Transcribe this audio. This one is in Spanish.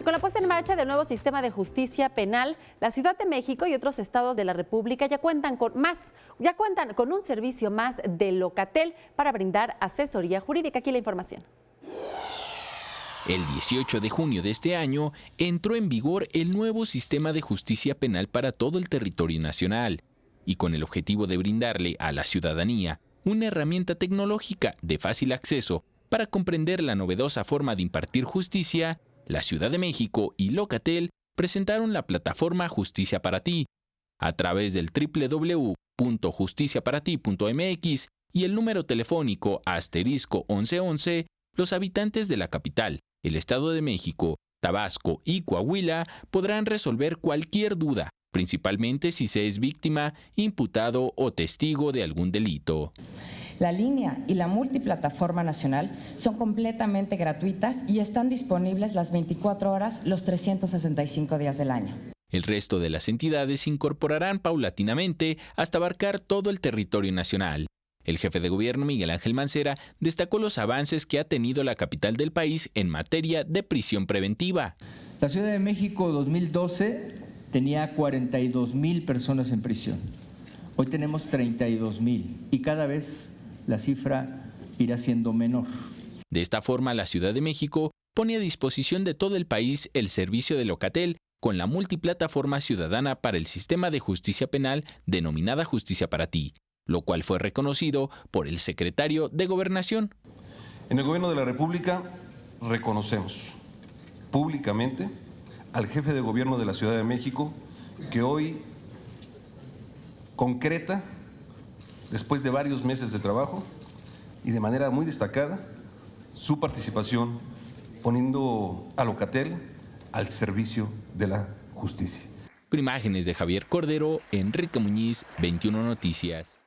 Con la puesta en marcha del nuevo sistema de justicia penal, la Ciudad de México y otros estados de la República ya cuentan con un servicio más de Locatel para brindar asesoría jurídica. Aquí la información. El 18 de junio de este año entró en vigor el nuevo sistema de justicia penal para todo el territorio nacional y con el objetivo de brindarle a la ciudadanía una herramienta tecnológica de fácil acceso para comprender la novedosa forma de impartir justicia, la Ciudad de México y Locatel presentaron la plataforma Justicia para Ti. A través del www.justiciaparati.mx y el número telefónico *1111, los habitantes de la capital, el Estado de México, Tabasco y Coahuila podrán resolver cualquier duda, principalmente si se es víctima, imputado o testigo de algún delito. La línea y la multiplataforma nacional son completamente gratuitas y están disponibles las 24 horas, los 365 días del año. El resto de las entidades se incorporarán paulatinamente hasta abarcar todo el territorio nacional. El jefe de gobierno, Miguel Ángel Mancera, destacó los avances que ha tenido la capital del país en materia de prisión preventiva. La Ciudad de México 2012 tenía 42,000 personas en prisión. Hoy tenemos 32,000 y cada vez la cifra irá siendo menor. De esta forma, la Ciudad de México pone a disposición de todo el país el servicio de Locatel con la multiplataforma ciudadana para el sistema de justicia penal denominada Justicia para Ti, lo cual fue reconocido por el secretario de Gobernación. En el Gobierno de la República reconocemos públicamente al jefe de gobierno de la Ciudad de México que hoy concreta, después de varios meses de trabajo y de manera muy destacada, su participación poniendo a Locatel al servicio de la justicia. Con imágenes de Javier Cordero, Enrique Muñiz, 21 Noticias.